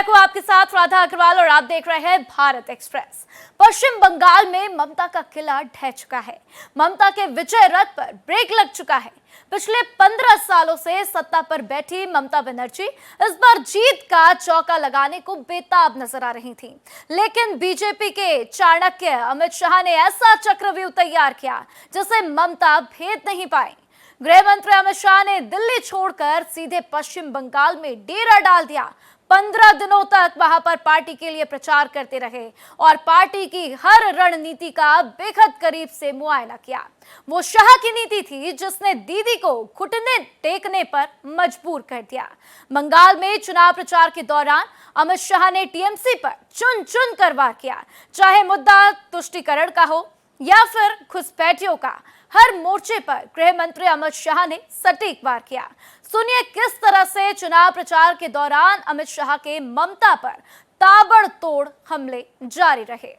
Back हुआ आपके साथ राधा अग्रवाल और आप देख रहे हैं भारत एक्सप्रेस। पश्चिम बंगाल में ममता का किला ढह चुका है। ममता के विजय रथ पर ब्रेक लग चुका है। पिछले 15 सालों से सत्ता पर बैठी ममता बनर्जी इस बार जीत का चौका लगाने को बेताब नजर आ रही थी, लेकिन बीजेपी के चाणक्य अमित शाह ने ऐसा चक्रव्यूह तैयार किया जिसे ममता भेद नहीं पाई। गृह मंत्री अमित शाह ने दिल्ली छोड़कर सीधे पश्चिम बंगाल में डेरा डाल दिया। 15 दिनों तक वहां पर पार्टी के लिए प्रचार करते रहे और पार्टी की हर रणनीति का बेहद करीब से मुआयना किया। वो शाह की नीति थी जिसने दीदी को घुटने टेकने पर मजबूर कर दिया। बंगाल में चुनाव प्रचार के दौरान अमित शाह ने टीएमसी पर चुन चुन कर वार किया, चाहे मुद्दा तुष्टीकरण का हो या फिर घुसपैठियों का। हर मोर्चे पर गृह मंत्री अमित शाह ने सटीक वार किया। सुनिए किस तरह से चुनाव प्रचार के दौरान अमित शाह के ममता पर ताबड़तोड़ हमले जारी रहे।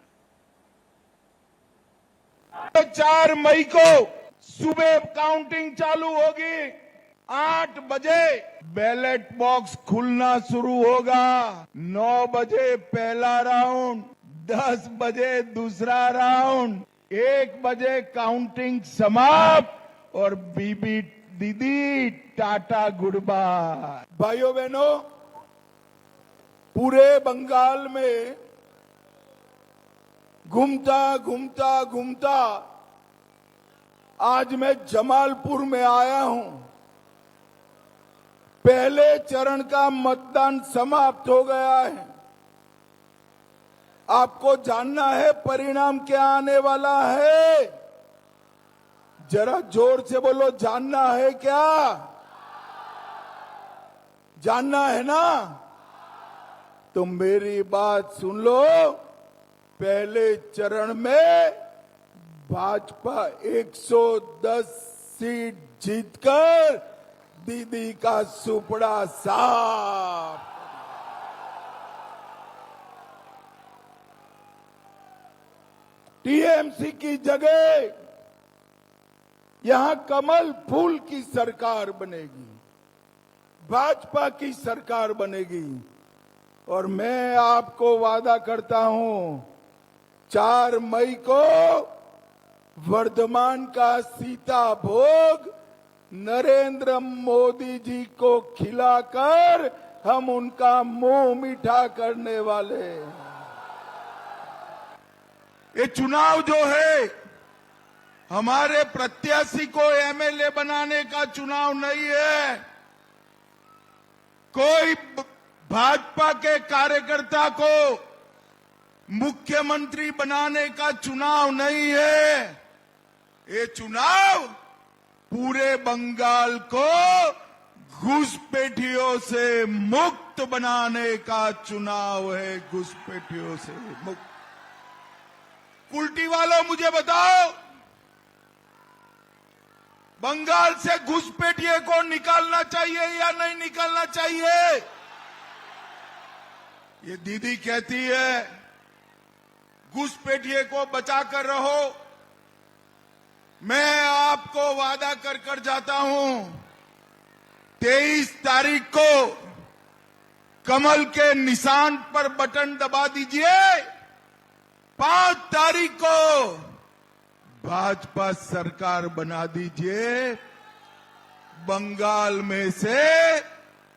4 मई को सुबह काउंटिंग चालू होगी। 8 बजे बैलेट बॉक्स खुलना शुरू होगा। 9 बजे पहला राउंड, 10 बजे दूसरा राउंड, 1 बजे काउंटिंग समाप्त और बीबी दीदी टाटा गुड बाय। भाइयों बहनों, पूरे बंगाल में घूमता आज मैं जमालपुर में आया हूं। पहले चरण का मतदान समाप्त हो गया है। आपको जानना है परिणाम क्या आने वाला है? जरा जोर से बोलो, जानना है क्या? जानना है ना? तो मेरी बात सुन लो। पहले चरण में भाजपा 110 सीट जीतकर दीदी का सुपड़ा साफ। टीएमसी की जगह यहां कमल फूल की सरकार बनेगी, भाजपा की सरकार बनेगी। और मैं आपको वादा करता हूं, 4 मई को वर्धमान का सीता भोग नरेंद्र मोदी जी को खिलाकर हम उनका मुंह मीठा करने वाले हैं। ये चुनाव जो है हमारे प्रत्याशी को एमएलए बनाने का चुनाव नहीं है। कोई भाजपा के कार्यकर्ता को मुख्यमंत्री बनाने का चुनाव नहीं है। ये चुनाव पूरे बंगाल को घुसपैठियों से मुक्त बनाने का चुनाव है। घुसपैठियों से मुक्त। कुल्टी वालों, मुझे बताओ, बंगाल से घुसपैठिए को निकालना चाहिए या नहीं निकालना चाहिए? ये दीदी कहती है घुसपैठिए को बचा कर रहो। मैं आपको वादा कर जाता हूं, 23 तारीख को कमल के निशान पर बटन दबा दीजिए। 5 तारीख को भाजपा सरकार बना दीजिए। बंगाल में से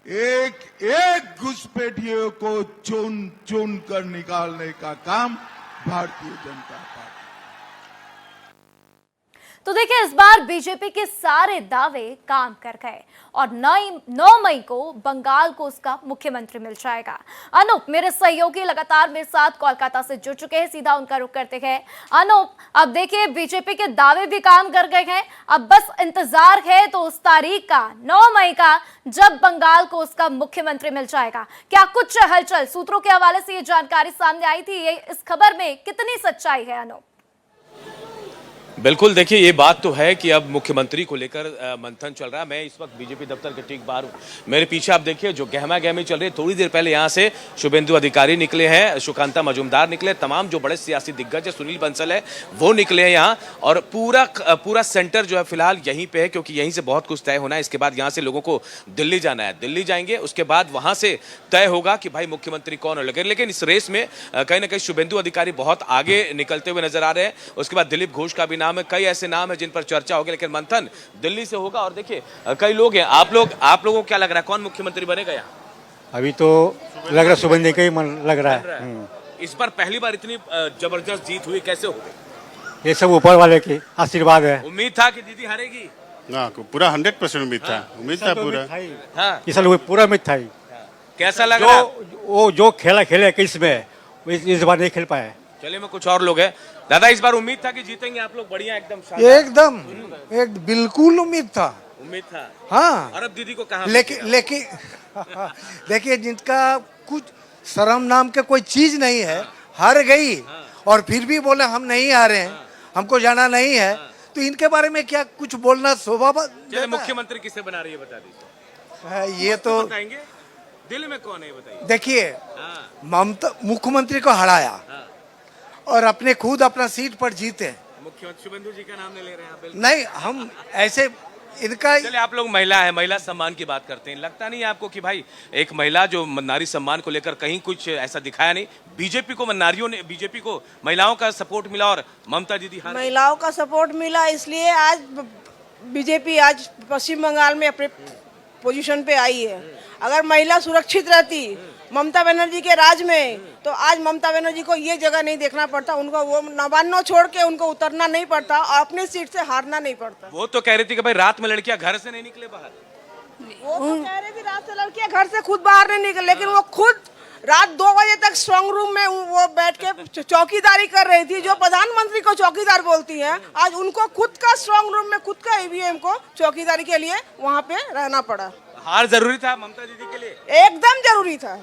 एक घुसपैठियों को चुन चुन कर निकालने का काम भारतीय जनता पार्टी। तो देखिए, इस बार बीजेपी के सारे दावे काम कर गए और 9 मई को बंगाल को उसका मुख्यमंत्री मिल जाएगा। अनूप, मेरे सहयोगी लगातार मेरे साथ कोलकाता से जुड़ चुके हैं, सीधा उनका रुख करते हैं। अनूप, अब देखिए बीजेपी के दावे भी काम कर गए हैं, अब बस इंतजार है तो उस तारीख का, 9 मई का, जब बंगाल को उसका मुख्यमंत्री मिल जाएगा। क्या कुछ हलचल? सूत्रों के हवाले से ये जानकारी सामने आई थी, इस खबर में कितनी सच्चाई है अनूप? बिल्कुल, देखिए ये बात तो है कि अब मुख्यमंत्री को लेकर मंथन चल रहा है। मैं इस वक्त बीजेपी दफ्तर के ठीक बाहर हूँ। मेरे पीछे आप देखिए जो गहमा-गहमी चल रही है। थोड़ी देर पहले यहाँ से शुभेंदु अधिकारी निकले हैं, सुकांता मजूमदार निकले, तमाम जो बड़े सियासी दिग्गज है, सुनील बंसल है, वो निकले हैं यहाँ। और पूरा सेंटर जो है फिलहाल यहीं पे है, क्योंकि यहीं से बहुत कुछ तय होना है। इसके बाद यहाँ से लोगों को दिल्ली जाना है, दिल्ली जाएंगे, उसके बाद वहाँ से तय होगा कि भाई मुख्यमंत्री कौन हो। लेकिन इस रेस में कहीं ना कहीं शुभेंदु अधिकारी बहुत आगे निकलते हुए नजर आ रहे हैं। उसके बाद दिलीप घोष का भी नाम है, कई ऐसे नाम है जिन पर चर्चा होगी, लेकिन मंथन दिल्ली से होगा। और देखिए कई लोग हैं, आप लोगों को क्या लग रहा है, कौन मुख्यमंत्री बनेगा यहाँ? अभी तो लग रहा है शुभेंदु का ही मन लग रहा है। इस बार पहली बार इतनी जबरदस्त जीत हुई, कैसे हो गई? ये सब ऊपर वाले के आशीर्वाद है। उम्मीद था कि दीदी हारेगी? ना पूरा 100% उम्मीद था, उम्मीद था पूरा। हाँ, इस साल वो पूरा उम्मीद था ही। कैसा लग रहा? वो जो खेले किस में इस बार नहीं खेल पाए। चलिए मैं कुछ और लोग हैं। दादा इस बार उम्मीद था कि जीतेंगे आप लोग? बढ़िया एकदम एकदम एक बिल्कुल उम्मीद था। उम्मीद था। हाँ, और अब दीदी को कहाँ? लेकिन देखिए जिनका कुछ शर्म नाम के कोई चीज नहीं है, हार गई और फिर भी बोले हम नहीं हारे हैं, हमको जाना नहीं है, तो इनके बारे में क्या कुछ बोलना शोभा चलिए मुख्यमंत्री किसे बना रही है बता दीजिए। ये तो बताएंगे दिल्ली में कौन है ये बताइए। देखिए हाँ, ममता मुख्यमंत्री को हराया हाँ। और अपने खुद अपना सीट पर जीते। मुख्यमंत्री शुभेंदु जी का नाम नहीं ले रहे हैं आप? बिल्कुल। नहीं, हम ऐसे इनका चलिए आप लोग महिला है, महिला सम्मान की बात करते हैं, लगता नहीं है आपको कि भाई एक महिला जो नारी सम्मान को लेकर कहीं कुछ ऐसा दिखाया नहीं? बीजेपी को बीजेपी को महिलाओं का सपोर्ट मिला और ममता दीदी हार गई। महिलाओं का सपोर्ट मिला, इसलिए आज बीजेपी आज पश्चिम बंगाल में अपने पोजीशन पे आई है। अगर महिला सुरक्षित रहती ममता बनर्जी के राज में, तो आज ममता बनर्जी को ये जगह नहीं देखना पड़ता, उनको वो नवान्न छोड़ के उनको उतरना नहीं पड़ता और अपनी सीट से हारना नहीं पड़ता। वो तो कह रही थी कि भाई रात में लड़कियां घर से नहीं निकले बाहर। वो तो कह रही थी रात से लड़कियां घर से खुद बाहर नहीं निकले, लेकिन वो खुद रात 2 बजे तक स्ट्रांग रूम में वो बैठ के चौकीदारी कर रही थी। जो प्रधानमंत्री को चौकीदार बोलती हैं, आज उनको खुद का स्ट्रांग रूम में खुद का ईवीएम को चौकीदारी के लिए वहाँ पे रहना पड़ा। हार जरूरी था ममता दीदी के लिए? एकदम जरूरी था।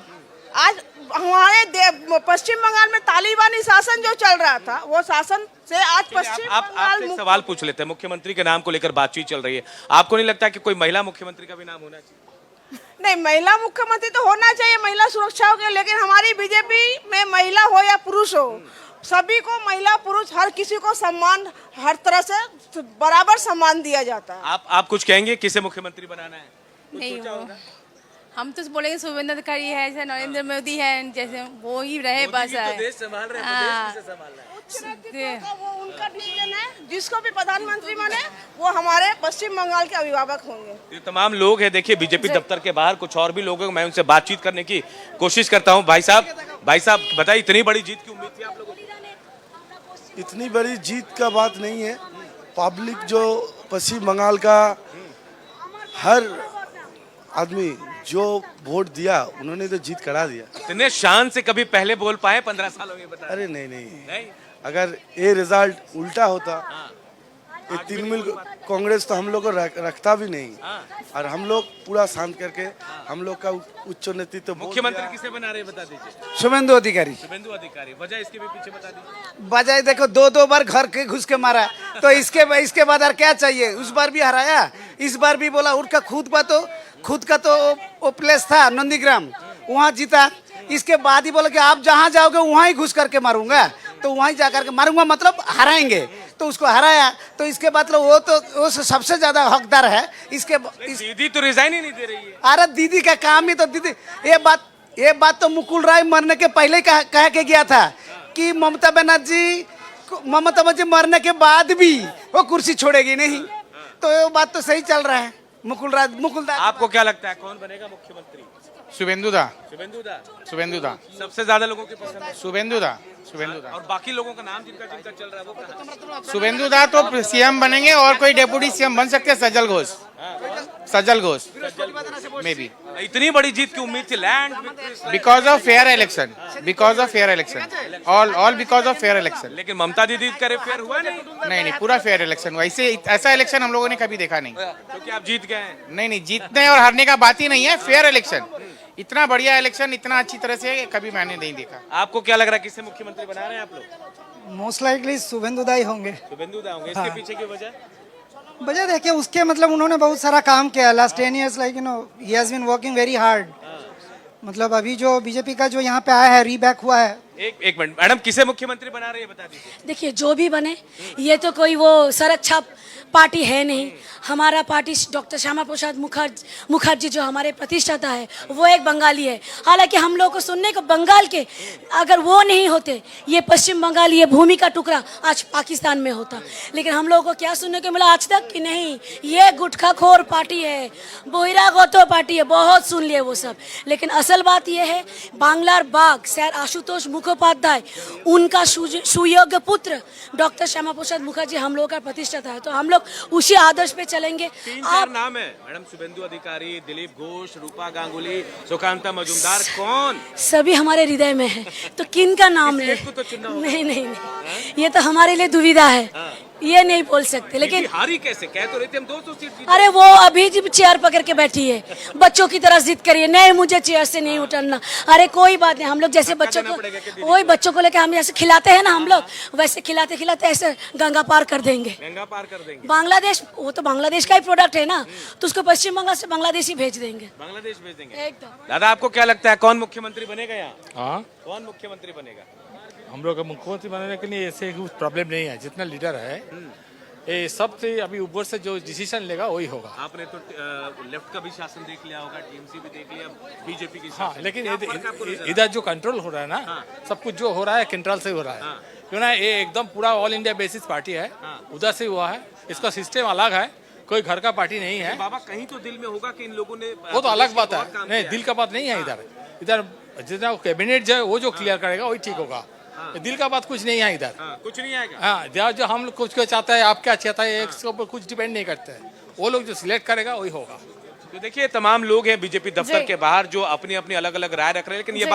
आज हमारे पश्चिम बंगाल में तालिबानी शासन जो चल रहा था, वो शासन से आज पश्चिम आप बंगाल एक सवाल पूछ लेते हैं। मुख्यमंत्री के नाम को लेकर बातचीत चल रही है, आपको नहीं लगता कि कोई महिला मुख्यमंत्री का भी नाम होना चाहिए? नहीं, महिला मुख्यमंत्री तो होना चाहिए, महिला सुरक्षा के, लेकिन हमारी बीजेपी में महिला हो या पुरुष हो, सभी को महिला पुरुष हर किसी को सम्मान, हर तरह से बराबर सम्मान दिया जाता है। आप कुछ कहेंगे किसे मुख्यमंत्री बनाना है? नहीं वो हम तो बोलेंगे शुभेंदु अधिकारी है, जैसे नरेंद्र मोदी है, जैसे वो ही रहे बस तो है। देश संभाल रहे हैं, तो देश किसे संभालना है? वो उनका डिसीजन है, जिसको भी प्रधानमंत्री बने वो हमारे पश्चिम बंगाल के अभिभावक होंगे। ये तमाम लोग हैं, देखिए बीजेपी दफ्तर के बाहर कुछ और भी लोग हैं, मैं उनसे बातचीत करने की कोशिश करता हूँ। भाई साहब बताइए, इतनी बड़ी जीत की उम्मीद थी आप लोगों को? इतनी बड़ी जीत का बात नहीं है। पब्लिक जो पश्चिम बंगाल का हर आदमी जो वोट दिया, उन्होंने तो जीत करा दिया। इतने शान से कभी पहले बोल पाए 15 साल हो गए बता? अरे नहीं, अगर ये रिजल्ट उल्टा होता, ये तृणमूल कांग्रेस तो हम लोग को रखता भी नहीं, और हम लोग पूरा शांत करके हम लोग का उच्च नेतृत्व। मुख्यमंत्री किसे बना रहे बता दीजिए। शुभेंदु अधिकारी। शुभेंदु अधिकारी, वजह इसके भी पीछे बता दीजिए। बजाय देखो 2 बार घर के घुस के मारा, तो इसके बाद और क्या चाहिए? उस बार भी हराया, इस बार भी बोला उनका खुद का तो वो प्लेस था नंदीग्राम, वहाँ जीता। इसके बाद ही बोला कि आप जहाँ जाओगे वहाँ ही घुस करके मारूंगा, तो वहाँ ही जा करके मारूंगा, मतलब हराएंगे। तो उसको हराया, तो इसके बाद वो सबसे ज्यादा हकदार है। दीदी तो रिजाइन ही नहीं दे रही है। अरे दीदी का काम ही तो दीदी, ये बात तो मुकुल राय मरने के पहले कह के गया था कि ममता बनर्जी मरने के बाद भी वो कुर्सी छोड़ेगी नहीं, तो ये बात तो सही चल रहा है। मुकुल आपको क्या लगता है कौन बनेगा मुख्यमंत्री? शुभेंदु दा। सबसे ज्यादा लोगों की पसंद है शुभेंदु दा। और बाकी लोगों का नाम जिनका चल रहा है वो कहाँ? शुभेंदु दा तो सीएम बनेंगे, और कोई डेप्यूटी सीएम बन सकते हैं, सजल घोष मे बी। इतनी बड़ी जीत की उम्मीद थी, land because of fair election, all because of fair election. लेकिन ममता दीदी करे फेयर हुआ नहीं? पूरा फेयर इलेक्शन हुआ। ऐसा इलेक्शन हम लोगों ने कभी देखा नहीं। क्योंकि आप जीत गए हैं। नहीं, जीतने और हारने का बात ही नहीं है, फेयर इलेक्शन। इतना बढ़िया इलेक्शन इतना अच्छी तरह से कभी मैंने नहीं देखा। आपको क्या लग रहा है किससे मुख्यमंत्री बना रहे हैं आप लोग? मोस्ट लाइकली शुभेंदु दाई होंगे। शुभेंदु दा होंगे। इसके पीछे की वजह? वजह देखिए उसके मतलब उन्होंने बहुत सारा काम किया last 10 years, like he has been working very hard. मतलब अभी जो बीजेपी का जो यहाँ पे आया है, रीबैक हुआ है। एक मिनट मैडम, किसे मुख्यमंत्री बना रहे हैं बता दीजिए। देखिए जो भी बने, ये तो कोई वो सड़क छाप पार्टी है नहीं। हमारा पार्टी डॉक्टर श्यामा प्रसाद मुखर्जी जो हमारे प्रतिष्ठाता है, वो एक बंगाली है। हालांकि हम लोग को सुनने को बंगाल के, अगर वो नहीं होते, ये पश्चिम बंगाल, ये भूमि का टुकड़ा आज पाकिस्तान में होता। लेकिन हम लोगों को क्या सुनने को मिला आज तक कि नहीं, ये गुटखाखोर पार्टी है, बहिरागत पार्टी है। बहुत सुन लिए वो सब, लेकिन असल बात ये है, बांग्लार बाग सर आशुतोष मुखोपाध्याय, उनका सुयोग्य पुत्र डॉक्टर श्यामा प्रसाद मुखर्जी हम लोगों का प्रतिष्ठाता है। तो हम लोग उसी आदर्श पे चलेंगे। 3-4 नाम है मैडम, शुभेंदु अधिकारी, दिलीप घोष, रूपा गांगुली, सुकांता मजूमदार, कौन? सभी हमारे हृदय में है, तो किन का नाम ले? तो चुनना होगा। नहीं, ये तो हमारे लिए दुविधा है, ये नहीं बोल सकते। लेकिन हारी कैसे? कह तो रहे थे हम 200 सीट जीते। अरे वो अभी जब चेयर पकड़ के बैठी है, बच्चों की तरह जिद करिए, नहीं मुझे चेयर से नहीं उतरना। अरे कोई बात नहीं, हम लोग जैसे बच्चों को, वही बच्चों को लेकर हम जैसे खिलाते हैं ना, हम लोग वैसे खिलाते खिलाते ऐसे गंगा पार कर देंगे। गंगा पार कर देंगे। बांग्लादेश, वो तो बांग्लादेश का ही प्रोडक्ट है ना, तो उसको पश्चिम बंगाल से बांग्लादेश ही भेज देंगे। बांग्लादेश भेज देंगे एकदम। दादा, आपको क्या लगता है कौन मुख्यमंत्री बनेगा यहाँ? हाँ, कौन मुख्यमंत्री बनेगा? हम लोग का मुख्यमंत्री बनाने के लिए ऐसे कुछ प्रॉब्लम नहीं है। जितना लीडर है ये सबसे अभी ऊपर से जो डिसीजन लेगा वही होगा। आपने तो लेफ्ट का भी शासन देख लिया होगा, टीएमसी भी देख लिया, बीजेपी की हाँ, शासन। लेकिन क्या फर्क आपको नजर आता है? इधर जो कंट्रोल हो रहा है ना, सब कुछ जो हो रहा है कंट्रोल से हो रहा है। क्यों ना, ये एकदम पूरा ऑल इंडिया बेसिस पार्टी है, उधर से हुआ है। इसका सिस्टम अलग है, कोई घर का पार्टी नहीं है। बाबा कहीं तो दिल में होगा कि इन लोगों ने, वो तो अलग बात बहुत काम है। नहीं, किया दिल का बात नहीं है। इधर जितना कैबिनेट जो है वो जो क्लियर करेगा वही ठीक होगा। दिल का बात कुछ नहीं है इधर। कुछ नहीं आएगा। हाँ, जो हम लोग कुछ क्या चाहता है, आप क्या चाहता है, एक के ऊपर कुछ डिपेंड नहीं करते हैं। वो लोग जो सिलेक्ट करेगा वही होगा। तो देखिए, तमाम लोग हैं बीजेपी दफ्तर के बाहर जो अपनी अपनी अलग अलग राय रख रहे हैं, लेकिन ये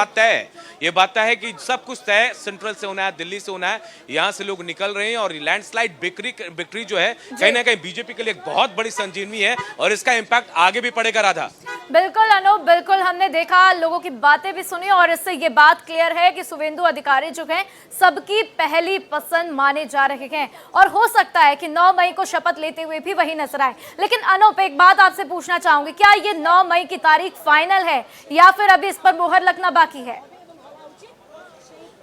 बात तय है कि सब कुछ तय सेंट्रल से होना है, दिल्ली से होना है। यहाँ से लोग निकल रहे हैं और लैंडस्लाइड विक्ट्री जो है कहीं ना कहीं बीजेपी के लिए एक बहुत बड़ी संजीवनी है और इसका इम्पैक्ट आगे भी पड़ेगा। राधा, बिल्कुल अनूप, बिल्कुल हमने देखा, लोगों की बातें भी सुनी और इससे ये बात क्लियर है कि शुभेंदु अधिकारी जो हैं सबकी पहली पसंद माने जा रहे हैं और हो सकता है कि 9 मई को शपथ लेते हुए भी वही नजर आए। लेकिन अनूप, एक बात आपसे पूछना चाहूंगी, क्या ये 9 मई की तारीख फाइनल है या फिर अभी इस पर मोहर लगना बाकी है?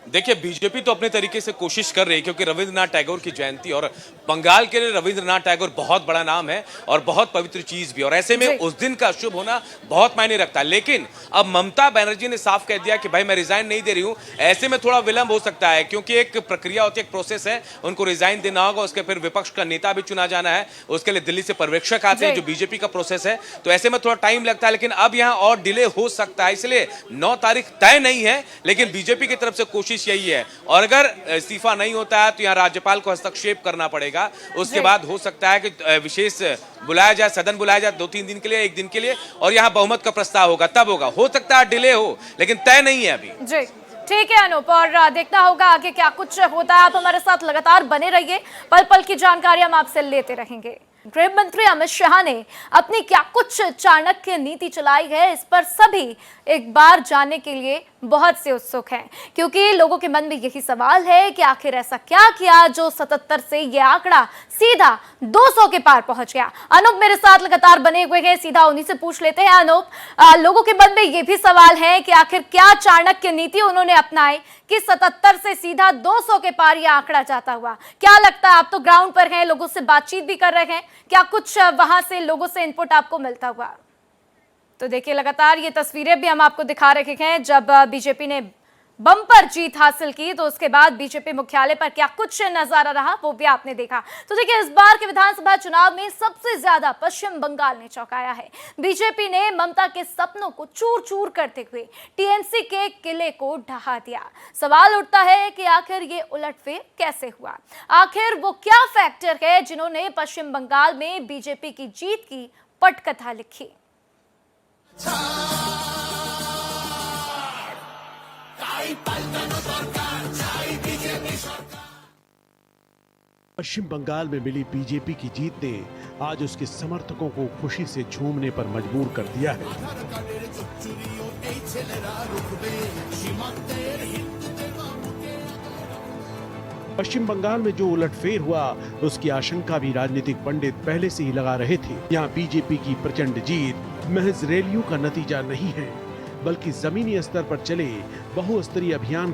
देखिए, बीजेपी तो अपने तरीके से कोशिश कर रही है क्योंकि रविंद्रनाथ टैगोर की जयंती, और बंगाल के लिए रविंद्रनाथ टैगोर बहुत बड़ा नाम है और बहुत पवित्र चीज भी, और ऐसे में उस दिन का शुभ होना बहुत मायने रखता है। लेकिन अब ममता बनर्जी ने साफ कह दिया कि भाई मैं रिजाइन नहीं दे रही हूं। ऐसे में थोड़ा विलंब हो सकता है क्योंकि एक प्रक्रिया होती है, एक प्रोसेस है, उनको रिजाइन देना होगा, उसके फिर विपक्ष का नेता भी चुना जाना है, उसके लिए दिल्ली से पर्यवेक्षक आते हैं जो बीजेपी का प्रोसेस है, तो ऐसे में थोड़ा टाइम लगता है। लेकिन अब यहाँ और डिले हो सकता है, इसलिए 9 तारीख तय नहीं है, लेकिन बीजेपी की तरफ से कोशिश यही है। और अगर इस्तीफा नहीं होता है तो यहाँ राज्यपाल को हस्तक्षेप करना पड़ेगा। उसके बाद हो सकता है कि विशेष बुलाया जाए, सदन बुलाया जाए 2-3 दिन के लिए, 1 दिन के लिए, और यहाँ बहुमत का प्रस्ताव होगा, तब होगा। हो सकता है डिले हो, लेकिन तय नहीं है अभी। जी ठीक है अनूप, और देखना होगा आगे क्या कुछ होता है। आप हमारे साथ लगातार बने रहिए, पल पल की जानकारी हम आपसे लेते रहेंगे। गृह मंत्री अमित शाह ने अपनी क्या कुछ चाणक्य नीति चलाई है, इस पर सभी एक बार जानने के लिए बहुत से उत्सुक हैं, क्योंकि लोगों के मन में यही सवाल है कि आखिर ऐसा क्या किया जो 77 से ये आंकड़ा सीधा 200 के पार पहुंच गया। अनूप मेरे साथ लगातार बने हुए हैं, सीधा उन्हीं से पूछ लेते हैं। अनूप, लोगों के मन में ये भी सवाल है कि आखिर क्या चाणक्य नीति उन्होंने अपनाई कि 77 से सीधा 200 के पार ये आंकड़ा जाता हुआ? क्या लगता है, आप तो ग्राउंड पर हैं, लोगों से बातचीत भी कर रहे हैं, क्या कुछ वहां से लोगों से इनपुट आपको मिलता हुआ? तो देखिए, लगातार ये तस्वीरें भी हम आपको दिखा रहे हैं। जब बीजेपी ने बम्पर जीत हासिल की तो उसके बाद बीजेपी मुख्यालय पर क्या कुछ नजारा रहा वो भी आपने देखा। तो देखिए, इस बार के विधानसभा चुनाव में सबसे ज्यादा पश्चिम बंगाल ने चौंकाया है। बीजेपी ने ममता के सपनों को चूर चूर करते हुए टीएमसी के किले को ढहा दिया। सवाल उठता है कि आखिर ये उलटफेर कैसे हुआ? आखिर वो क्या फैक्टर है जिन्होंने पश्चिम बंगाल में बीजेपी की जीत की पटकथा लिखी? पश्चिम बंगाल में मिली बीजेपी की जीत ने आज उसके समर्थकों को खुशी से झूमने पर मजबूर कर दिया है। पश्चिम बंगाल में जो उलटफेर हुआ उसकी आशंका भी राजनीतिक पंडित पहले से ही लगा रहे थे। यहाँ बीजेपी की प्रचंड जीत महज रैलियों का नतीजा नहीं है, बल्कि जमीनी स्तर पर चले बहुस्तरीय अभियान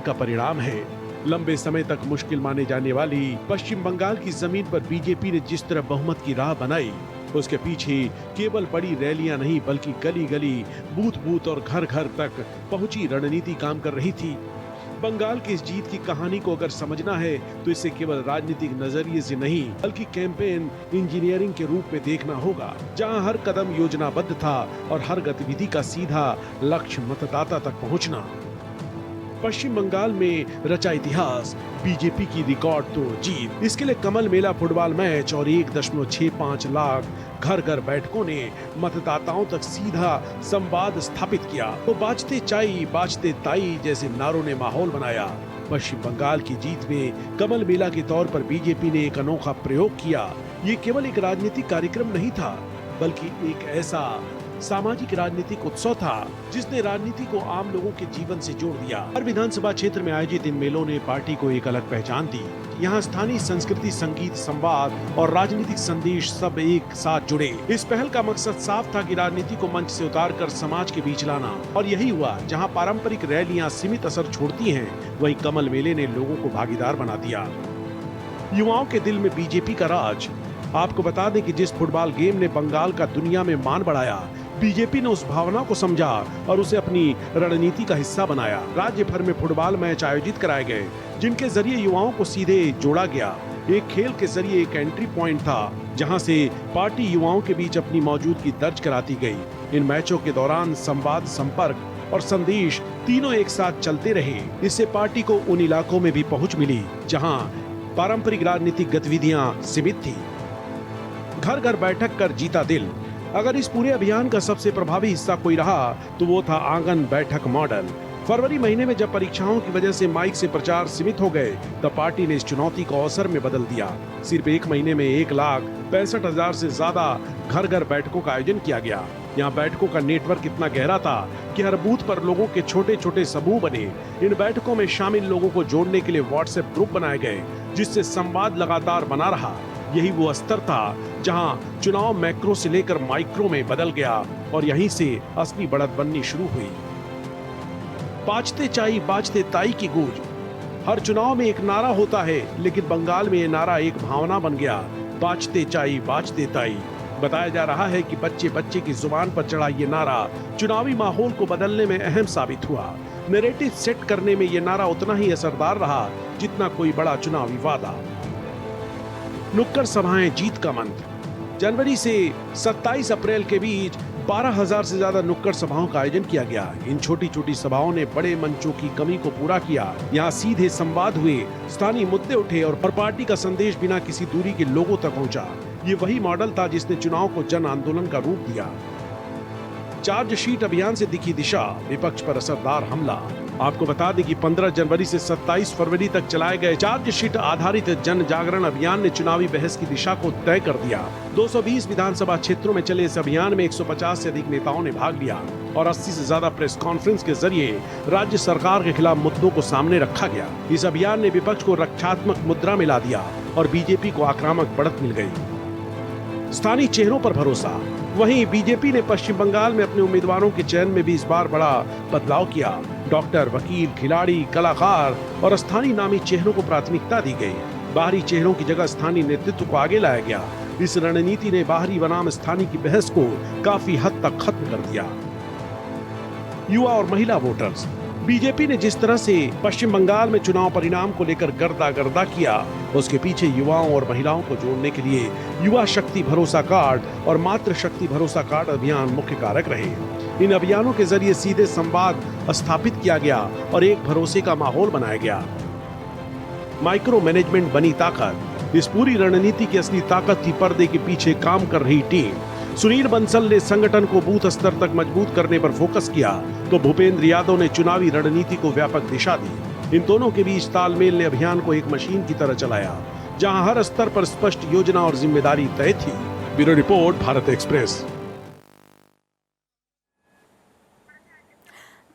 का परिणाम है। लंबे समय तक मुश्किल माने जाने वाली पश्चिम बंगाल की जमीन पर बीजेपी ने जिस तरह बहुमत की राह बनाई, उसके पीछे केवल बड़ी रैलियां नहीं बल्कि गली गली, बूथ बूथ और घर घर तक पहुंची रणनीति काम कर रही थी। बंगाल की इस जीत की कहानी को अगर समझना है तो इसे केवल राजनीतिक नजरिए से नहीं बल्कि कैंपेन इंजीनियरिंग के रूप में देखना होगा, जहां हर कदम योजनाबद्ध था और हर गतिविधि का सीधा लक्ष्य मतदाता तक पहुंचना। पश्चिम बंगाल में रचा इतिहास, बीजेपी की रिकॉर्ड तोड़ जीत। इसके लिए कमल मेला फुटबॉल मैच और 1.65 लाख घर घर बैठकों ने मतदाताओं तक सीधा संवाद स्थापित किया। तो बाजते चाई बाजते ताई जैसे नारों ने माहौल बनाया। पश्चिम बंगाल की जीत में कमल मेला के तौर पर बीजेपी ने एक अनोखा प्रयोग किया। ये केवल एक राजनीतिक कार्यक्रम नहीं था, बल्कि एक ऐसा सामाजिक राजनीतिक उत्सव था जिसने राजनीति को आम लोगों के जीवन से जोड़ दिया। हर विधानसभा क्षेत्र में आयोजित इन मेलों ने पार्टी को एक अलग पहचान दी। यहाँ स्थानीय संस्कृति, संगीत, संवाद और राजनीतिक संदेश सब एक साथ जुड़े। इस पहल का मकसद साफ था कि राजनीति को मंच से उतारकर समाज के बीच लाना, और यही हुआ। जहाँ पारंपरिक रैलियां सीमित असर छोड़ती हैं, वहीं कमल मेले ने लोगों को भागीदार बना दिया। युवाओं के दिल में बीजेपी का राज। आपको बता दें कि जिस फुटबॉल गेम ने बंगाल का दुनिया में मान बढ़ाया, बीजेपी ने उस भावना को समझा और उसे अपनी रणनीति का हिस्सा बनाया। राज्य भर में फुटबॉल मैच आयोजित कराए गए, जिनके जरिए युवाओं को सीधे जोड़ा गया। एक खेल के जरिए एक एंट्री पॉइंट था, जहां से पार्टी युवाओं के बीच अपनी मौजूदगी दर्ज कराती गई। इन मैचों के दौरान संवाद, संपर्क और संदेश तीनों एक साथ चलते रहे। इससे पार्टी को उन इलाकों में भी पहुंच मिली जहां पारंपरिक राजनीतिक गतिविधियां सीमित थी। घर घर बैठक कर जीता दिल। अगर इस पूरे अभियान का सबसे प्रभावी हिस्सा कोई रहा तो वो था आंगन बैठक मॉडल। फरवरी महीने में जब परीक्षाओं की वजह से माइक से प्रचार सीमित हो गए, तब पार्टी ने इस चुनौती को अवसर में बदल दिया। सिर्फ एक महीने में 1,65,000 से ज्यादा घर घर बैठकों का आयोजन किया गया। यहाँ बैठकों का नेटवर्क इतना गहरा था कि हर बूथ पर लोगों के छोटे छोटे समूह बने। इन बैठकों में शामिल लोगों को जोड़ने के लिए व्हाट्सएप ग्रुप बनाए गए, जिससे संवाद लगातार बना रहा। यही वो स्तर था जहां चुनाव मैक्रो से लेकर माइक्रो में बदल गया और यहीं से असली बढ़त बननी शुरू हुई। बाजते चाई बाजते ताई की गूंज। हर चुनाव में एक नारा होता है, लेकिन बंगाल में ये नारा एक भावना बन गया। बाजते चाई बाजते ताई। बताया जा रहा है कि बच्चे बच्चे की जुबान पर चढ़ा ये नारा चुनावी माहौल को बदलने में अहम साबित हुआ। नैरेटिव सेट करने में ये नारा उतना ही असरदार रहा जितना कोई बड़ा चुनावी वादा। नुक्कड़ सभाएं जीत का मंत्र। जनवरी से 27 अप्रैल के बीच 12,000 से ज्यादा नुक्कड़ सभाओं का आयोजन किया गया। इन छोटी छोटी सभाओं ने बड़े मंचों की कमी को पूरा किया। यहाँ सीधे संवाद हुए, स्थानीय मुद्दे उठे और पार्टी का संदेश बिना किसी दूरी के लोगों तक पहुंचा। ये वही मॉडल था जिसने चुनाव को जन आंदोलन का रूप दिया। चार्जशीट अभियान से दिखी दिशा, विपक्ष पर असरदार हमला। आपको बता दें कि 15 जनवरी से 27 फरवरी तक चलाए गए चार्जशीट आधारित जन जागरण अभियान ने चुनावी बहस की दिशा को तय कर दिया। 220 विधानसभा क्षेत्रों में चले इस अभियान में 150 से अधिक नेताओं ने भाग लिया और 80 से ज्यादा प्रेस कॉन्फ्रेंस के जरिए राज्य सरकार के खिलाफ मुद्दों को सामने रखा गया। इस अभियान ने विपक्ष को रक्षात्मक मुद्रा में ला दिया और बीजेपी को आक्रामक बढ़त मिल गई। स्थानीय चेहरों पर भरोसा। वहीं बीजेपी ने पश्चिम बंगाल में अपने उम्मीदवारों के चयन में भी इस बार बड़ा बदलाव किया। डॉक्टर, वकील, खिलाड़ी, कलाकार और स्थानीय नामी चेहरों को प्राथमिकता दी गई। बाहरी चेहरों की जगह स्थानीय नेतृत्व को आगे लाया गया। इस रणनीति ने बाहरी बनाम स्थानीय की बहस को काफी हद तक खत्म कर दिया। युवा और महिला वोटर्स। बीजेपी ने जिस तरह से पश्चिम बंगाल में चुनाव परिणाम को लेकर गर्दा किया, उसके पीछे युवाओं और महिलाओं को जोड़ने के लिए युवा शक्ति भरोसा कार्ड और मातृ शक्ति भरोसा कार्ड अभियान मुख्य कारक रहे। इन अभियानों के जरिए सीधे संवाद स्थापित किया गया और एक भरोसे का माहौल बनाया गया। माइक्रो मैनेजमेंट बनी ताकत। इस पूरी रणनीति की असली ताकत थी पर्दे के पीछे काम कर रही टीम। सुनील बंसल ने संगठन को बूथ स्तर तक मजबूत करने पर फोकस किया, तो भूपेंद्र यादव ने चुनावी रणनीति को व्यापक दिशा दी। इन दोनों के बीच तालमेल ने अभियान को एक मशीन की तरह चलाया, जहां हर स्तर पर स्पष्ट योजना और जिम्मेदारी तय थी। Bureau report, Bharat express.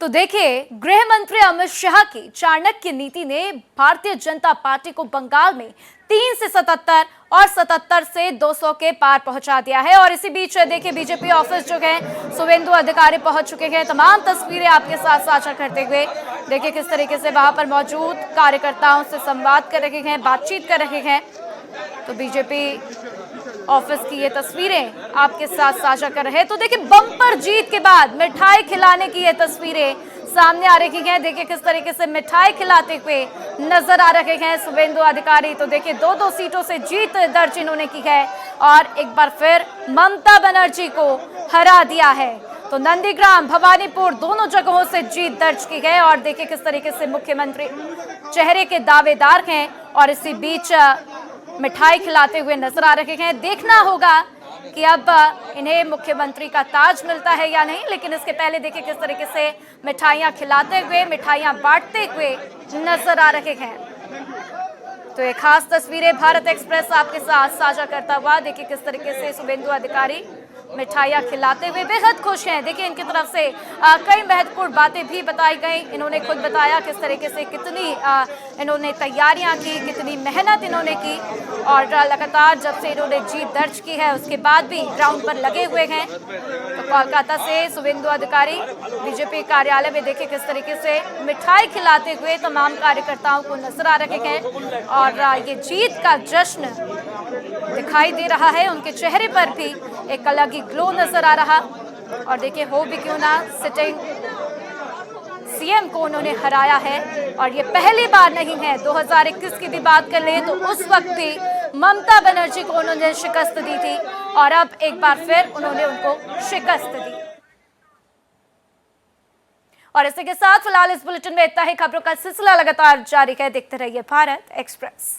तो देखिए, गृह मंत्री अमित शाह की चाणक्य नीति ने भारतीय जनता पार्टी को बंगाल में 3 से 77 और 77 से 200 के पार पहुंचा दिया है। और इसी बीच देखिए, बीजेपी ऑफिस जो है शुभेंदु अधिकारी पहुंच चुके हैं। तमाम तस्वीरें आपके साथ साझा करते हुए देखिए किस तरीके से वहां पर मौजूद कार्यकर्ताओं से संवाद कर रहे हैं, बातचीत कर रहे हैं। तो बीजेपी ऑफिस की ये तस्वीरें आपके साथ साझा कर रहे हैं। तो देखिए, बम्पर जीत के बाद मिठाई खिलाने की ये तस्वीरें सामने आ रही हैं। देखिए किस तरीके से मिठाई खिलाते हुए नजर आ रहे हैं शुभेंदु अधिकारी। तो देखिए 2-2 सीटों से जीत दर्ज इन्होंने की है और एक बार फिर ममता बनर्जी को हरा दिया है। तो नंदीग्राम, भवानीपुर दोनों जगहों से जीत दर्ज की है। और देखिए किस तरीके से मुख्यमंत्री चेहरे के दावेदार हैं और इसी बीच मिठाई खिलाते हुए नजर आ रहे हैं। देखना होगा कि अब इन्हें मुख्यमंत्री का ताज मिलता है या नहीं, लेकिन इसके पहले देखिए किस तरीके से मिठाइयां खिलाते हुए, मिठाइयां बांटते हुए नजर आ रहे हैं। तो ये खास तस्वीरें भारत एक्सप्रेस आपके साथ साझा करता हुआ। देखिए किस तरीके से शुभेंदु अधिकारी मिठाइयां खिलाते हुए बेहद खुश हैं। देखिए इनकी तरफ से कई महत्वपूर्ण बातें भी बताई गई। इन्होंने खुद बताया किस तरीके से कितनी इन्होंने तैयारियां की, कितनी मेहनत इन्होंने की और लगातार जब से इन्होंने जीत दर्ज की है उसके बाद भी ग्राउंड पर लगे हुए हैं। तो कोलकाता से शुभेंदु अधिकारी बीजेपी कार्यालय में देखिए किस तरीके से मिठाई खिलाते हुए तमाम कार्यकर्ताओं को नजर आ रहे हैं और ये जीत का जश्न दिखाई दे रहा है। उनके चेहरे पर भी एक अलग ही ग्लो नजर आ रहा। और देखिए, हो भी क्यों ना, सिटिंग सीएम को उन्होंने हराया है और ये पहली बार नहीं है। 2021 की भी बात कर ले तो उस वक्त भी ममता बनर्जी को उन्होंने शिकस्त दी थी और अब एक बार फिर उन्होंने उनको शिकस्त दी। और इसी के साथ फिलहाल इस बुलेटिन में इतना ही। खबरों का सिलसिला लगातार जारी है। देखते रहिए भारत एक्सप्रेस।